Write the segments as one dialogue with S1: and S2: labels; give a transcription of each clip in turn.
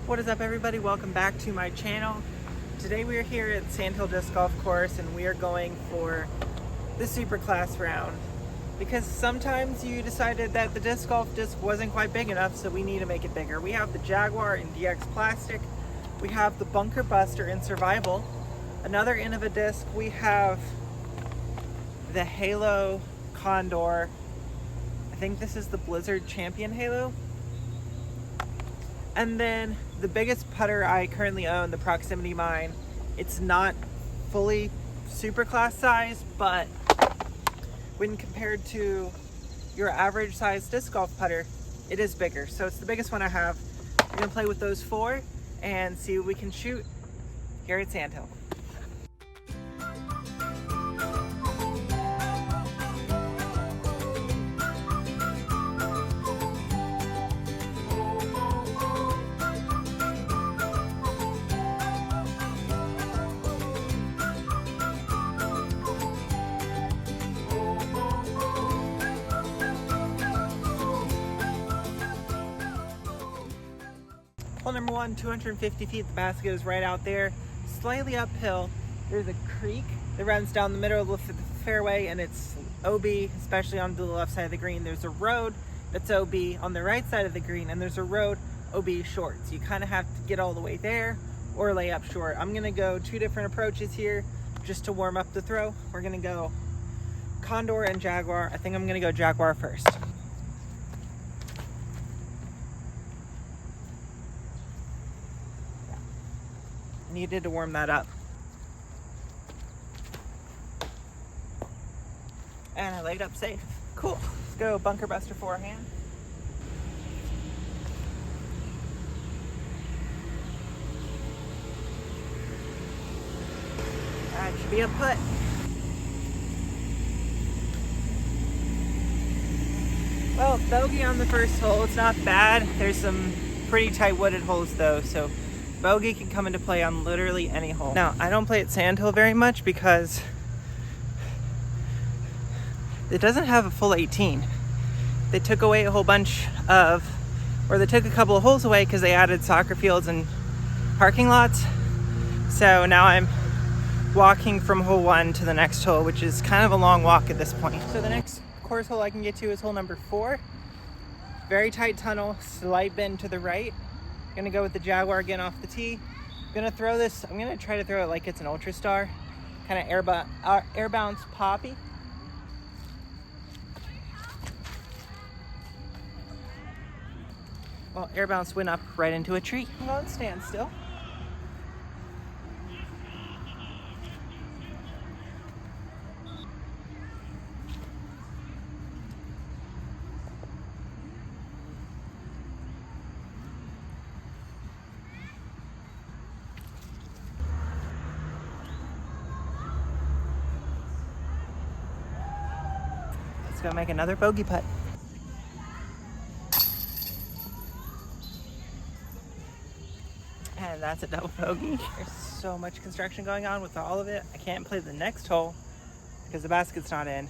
S1: What is up, everybody? Welcome back to my channel. Today we are here at Sandhill Disc Golf Course and we are going for the Superclass round because sometimes you decided that the disc golf disc wasn't quite big enough, so we need to make it bigger. We have the Jaguar in DX plastic, we have the Bunker Buster in survival, another Innova disc, we have the Halo Condor, I think this is the Blizzard Champion Halo. And then the biggest putter I currently own, the Proximity Mine. It's not fully Superclass size, but when compared to your average size disc golf putter, it is bigger. So it's the biggest one I have. We're gonna play with those four and see what we can shoot here at Sandhill. Hole number one, 250 feet. The basket is right out there, slightly uphill. There's a creek that runs down the middle of the fairway and it's OB, especially on the left side of the green. There's a road that's OB on the right side of the green, and there's a road OB short. So you kind of have to get all the way there or lay up short. I'm gonna go two different approaches here just to warm up the throw. We're gonna go Condor and Jaguar. I think I'm gonna go Jaguar first. Needed to warm that up. And I laid up safe. Cool. Let's go Bunker Buster forehand. That should be a putt. Well, bogey on the first hole. It's not bad. There's some pretty tight wooded holes though, so bogey can come into play on literally any hole. Now, I don't play at Sandhill very much because it doesn't have a full 18. They took away a whole bunch of, or they took a couple of holes away because they added soccer fields and parking lots. So now I'm walking from hole one to the next hole, which is kind of a long walk at this point. So the next course hole I can get to is hole number 4. Very tight tunnel, slight bend to the right. Gonna go with the Jaguar again off the tee. Gonna throw this, I'm gonna try to throw it like it's an Ultra Star. Kind of air bounce poppy. Well, air bounce went up right into a tree. I'm going standstill. Go make another bogey putt. And that's a double bogey. There's so much construction going on with all of it. I can't play the next hole because the basket's not in.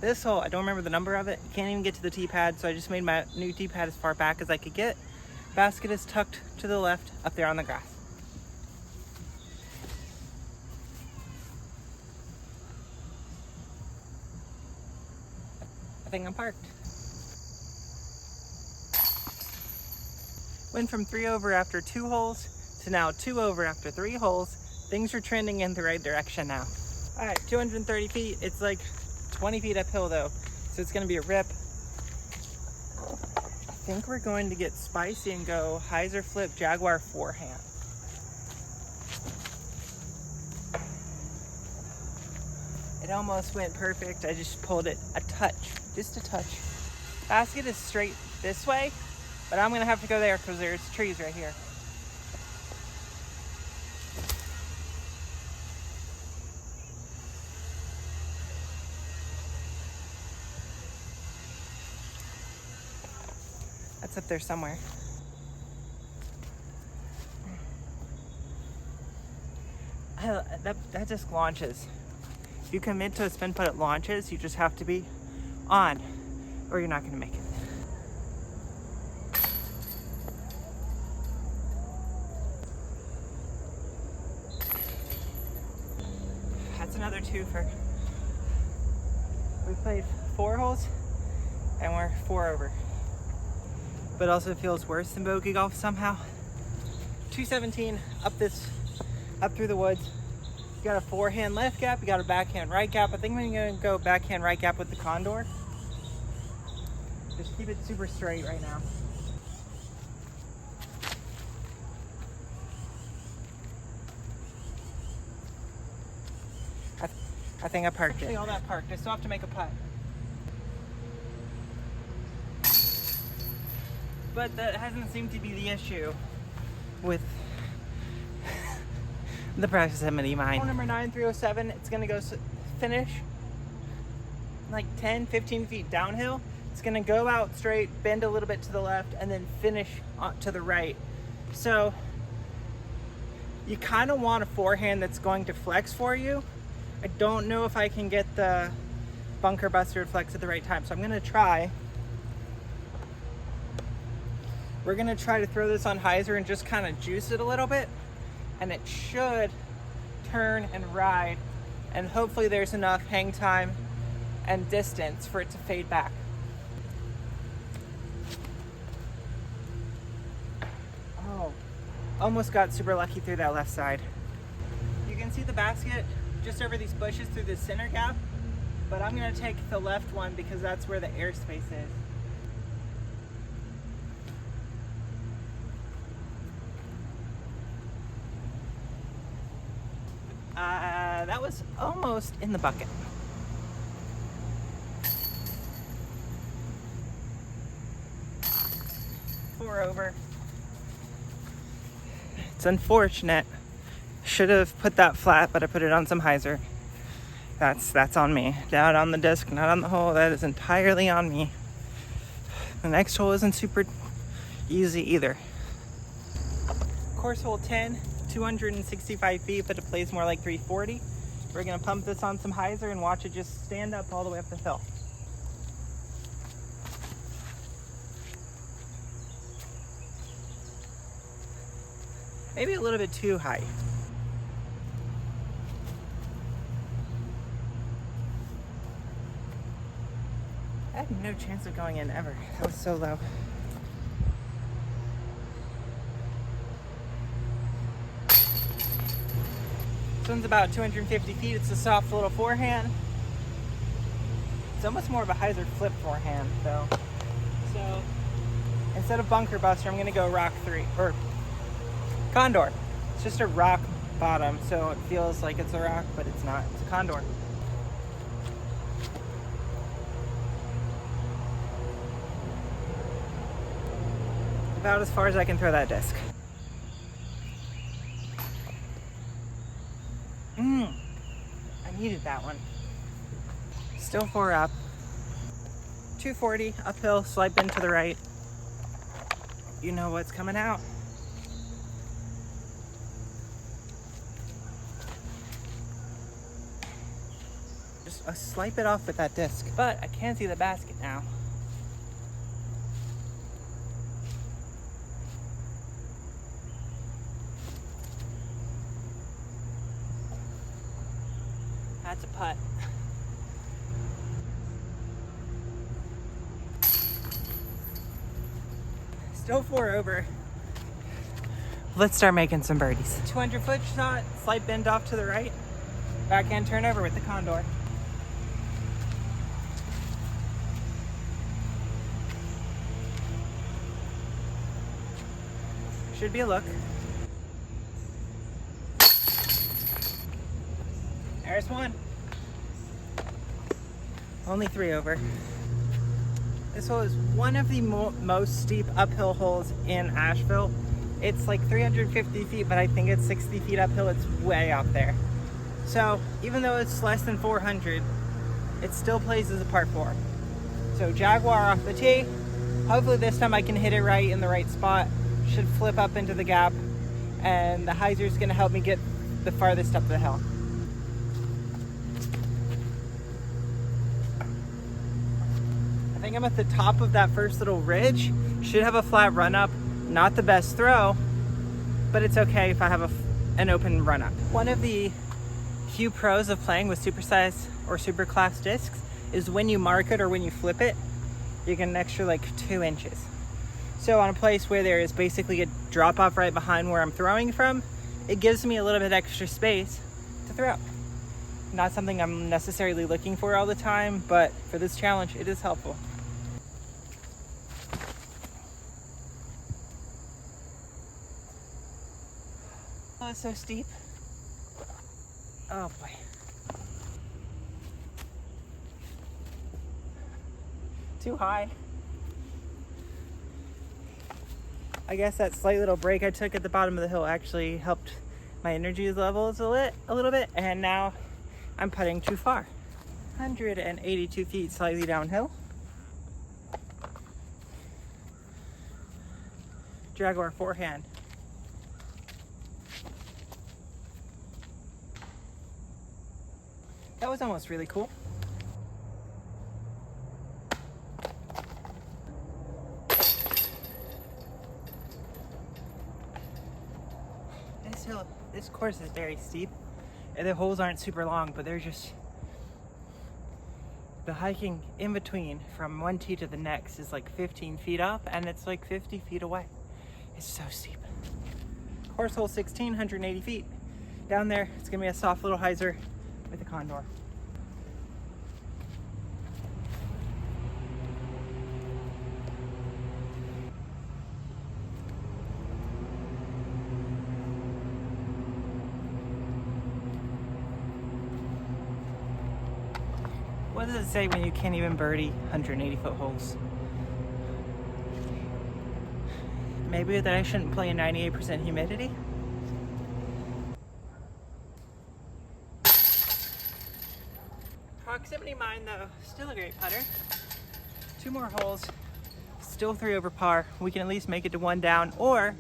S1: This hole, I don't remember the number of it. You can't even get to the tee pad, so I just made my new tee pad as far back as I could get. Basket is tucked to the left up there on the grass. I think I'm parked. Went from 3 over after 2 holes to now 2 over after 3 holes. Things are trending in the right direction now. All right, 230 feet. It's like 20 feet uphill though, so it's gonna be a rip. I think we're going to get spicy and go hyzer flip Jaguar forehand. It almost went perfect. I just pulled it a touch. Just a touch. Basket is straight this way, but I'm gonna have to go there because there's trees right here. That's up there somewhere. That just launches. If you commit to a spin putt, it launches. You just have to be on or you're not going to make it. another twofer. We played 4 holes and we're 4 over. But also feels worse than bogey golf somehow. 217 up through the woods. You got a forehand left gap, you got a backhand right gap. I think I'm gonna go backhand right gap with the condor. Just keep it super straight right now. I think I parked it. All that parked. I still have to make a putt. But that hasn't seemed to be the issue with the proximity mine. Hole number 9, 307. It's gonna go finish like 10, 15 feet downhill. It's gonna go out straight, bend a little bit to the left, and then finish to the right. So you kind of want a forehand that's going to flex for you. I don't know if I can get the bunker buster to flex at the right time, so I'm gonna try. We're gonna try to throw this on hyzer and just kind of juice it a little bit, and it should turn and ride, and hopefully there's enough hang time and distance for it to fade back. Oh, almost got super lucky through that left side. You can see the basket just over these bushes through the center gap, but I'm gonna take the left one because that's where the airspace is. That was almost in the bucket. Four over. It's unfortunate. Should have put that flat, but I put it on some hyzer. That's on me. Down on the disc, not on the hole. That is entirely on me. The next hole isn't super easy either. Course hole 10, 265 feet, but it plays more like 340. We're gonna pump this on some hyzer and watch it just stand up all the way up the hill. Maybe a little bit too high. I had no chance of going in ever. That was so low. This one's about 250 feet. It's a soft little forehand. It's almost more of a hyzer flip forehand though. So instead of bunker buster, I'm gonna go rock 3 or condor. It's just a rock bottom, so it feels like it's a rock, but it's not. It's a condor. About as far as I can throw that disc. I needed that one. Still 4 up. 240 uphill, slight bend to the right. You know what's coming out. Just a slight bit off with that disc, but I can see the basket now. That's a putt. Still 4 over. Let's start making some birdies. 200-foot shot, slight bend off to the right. Backhand turnover with the condor. Should be a look. There's one. Only 3 over. This hole is one of the most steep uphill holes in Asheville. It's like 350 feet, but I think it's 60 feet uphill. It's way out there. So even though it's less than 400, it still plays as a par 4. So Jaguar off the tee. Hopefully this time I can hit it right in the right spot. Should flip up into the gap, and the hyzer is going to help me get the farthest up the hill. I think I'm at the top of that first little ridge. Should have a flat run up. Not the best throw, but it's okay if I have an open run up. One of the few pros of playing with supersize or Superclass discs is when you mark it or when you flip it, you get an extra like 2 inches. So on a place where there is basically a drop off right behind where I'm throwing from, it gives me a little bit extra space to throw. Not something I'm necessarily looking for all the time, but for this challenge, it is helpful. Oh, it's so steep. Oh boy. Too high. I guess that slight little break I took at the bottom of the hill actually helped my energy levels a little bit, and now I'm putting too far. 182 feet slightly downhill. Jaguar forehand. That was almost really cool. This course is very steep, and the holes aren't super long, but they're just, the hiking in between from one tee to the next is like 15 feet up, and it's like 50 feet away. It's so steep. Course hole 16, 180 feet. Down there, it's gonna be a soft little hyzer with a condor. What does it say when you can't even birdie 180-foot holes? Maybe that I shouldn't play in 98% humidity? Proximity mine though, still a great putter. 2 more holes, still 3 over par. We can at least make it to 1 down, or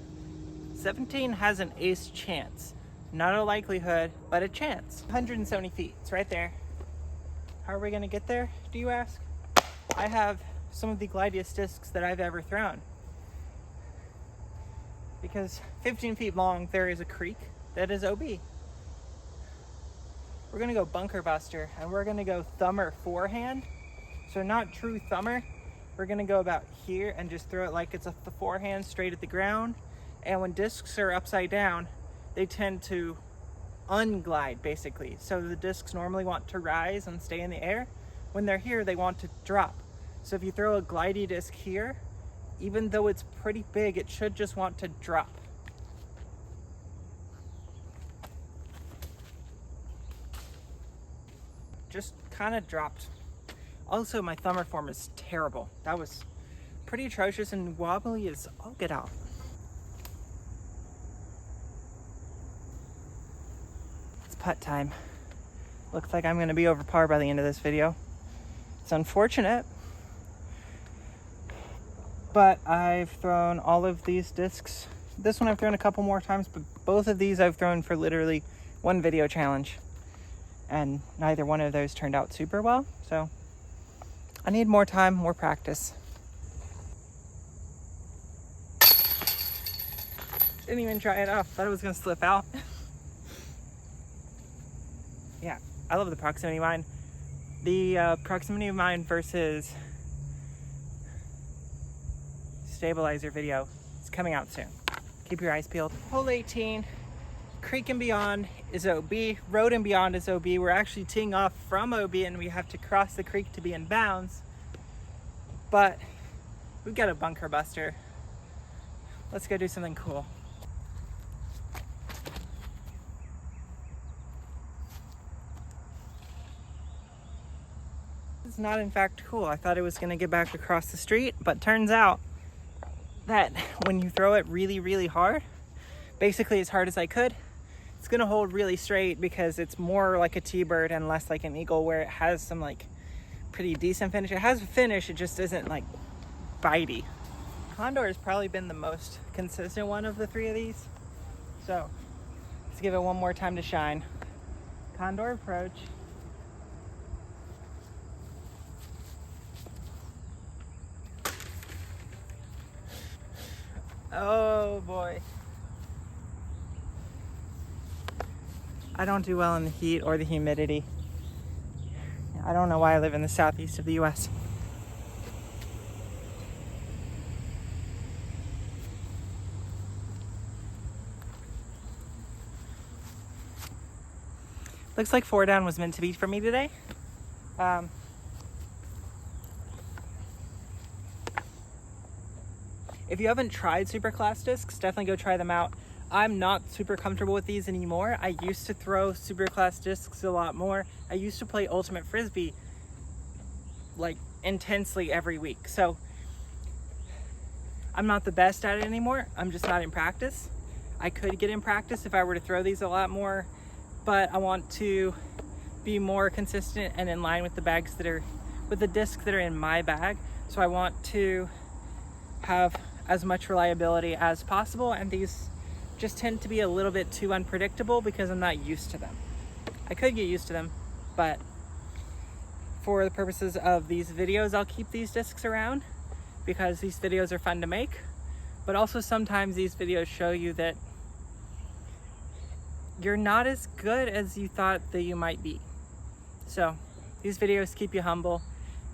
S1: 17 has an ace chance. Not a likelihood, but a chance. 170 feet, it's right there. How are we gonna get there, do you ask? I have some of the glidiest discs that I've ever thrown. Because 15 feet long, there is a creek that is OB. We're gonna go bunker buster, and we're gonna go thumber forehand. So not true thumber. We're gonna go about here and just throw it like it's the forehand straight at the ground. And when discs are upside down, they tend to unglide basically. So the discs normally want to rise and stay in the air. When they're here, they want to drop. So if you throw a glidey disc here, even though it's pretty big, it should just want to drop. Just kind of dropped. Also, my thumber form is terrible. That was pretty atrocious and wobbly as all get out. Putt time. Looks like I'm going to be over par by the end of this video. It's unfortunate, but I've thrown all of these discs. This one I've thrown a couple more times, but both of these I've thrown for literally 1 video challenge, and neither one of those turned out super well. So I need more time, more practice. Didn't even try it off. Thought it was going to slip out. Yeah, I love the proximity mine. The proximity mine versus stabilizer video is coming out soon. Keep your eyes peeled. Hole 18, creek and beyond is OB, road and beyond is OB. We're actually teeing off from OB and we have to cross the creek to be in bounds. But we've got a bunker buster. Let's go do something cool. It's not in fact cool. I thought it was going to get back across the street, but turns out that when you throw it really, really hard, basically as hard as I could, it's going to hold really straight because it's more like a T-bird and less like an eagle, where it has some like pretty decent finish. It has a finish, it just isn't like bitey. Condor has probably been the most consistent one of the 3 of these. So let's give it one more time to shine. Condor approach. Oh boy. I don't do well in the heat or the humidity. I don't know why I live in the southeast of the US. Looks like 4 down was meant to be for me today. If you haven't tried Superclass discs, definitely go try them out. I'm not super comfortable with these anymore. I used to throw Superclass discs a lot more. I used to play Ultimate Frisbee like intensely every week. So I'm not the best at it anymore. I'm just not in practice. I could get in practice if I were to throw these a lot more, but I want to be more consistent and in line with the bags that are, with the discs that are in my bag. So I want to have as much reliability as possible, and these just tend to be a little bit too unpredictable because I'm not used to them. I could get used to them, but for the purposes of these videos, I'll keep these discs around because these videos are fun to make, but also sometimes these videos show you that you're not as good as you thought that you might be. So these videos keep you humble.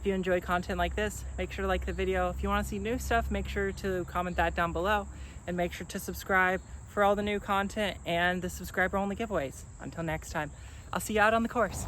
S1: If you enjoy content like this, make sure to like the video. If you want to see new stuff, make sure to comment that down below, and make sure to subscribe for all the new content and the subscriber only giveaways. Until next time, I'll see you out on the course.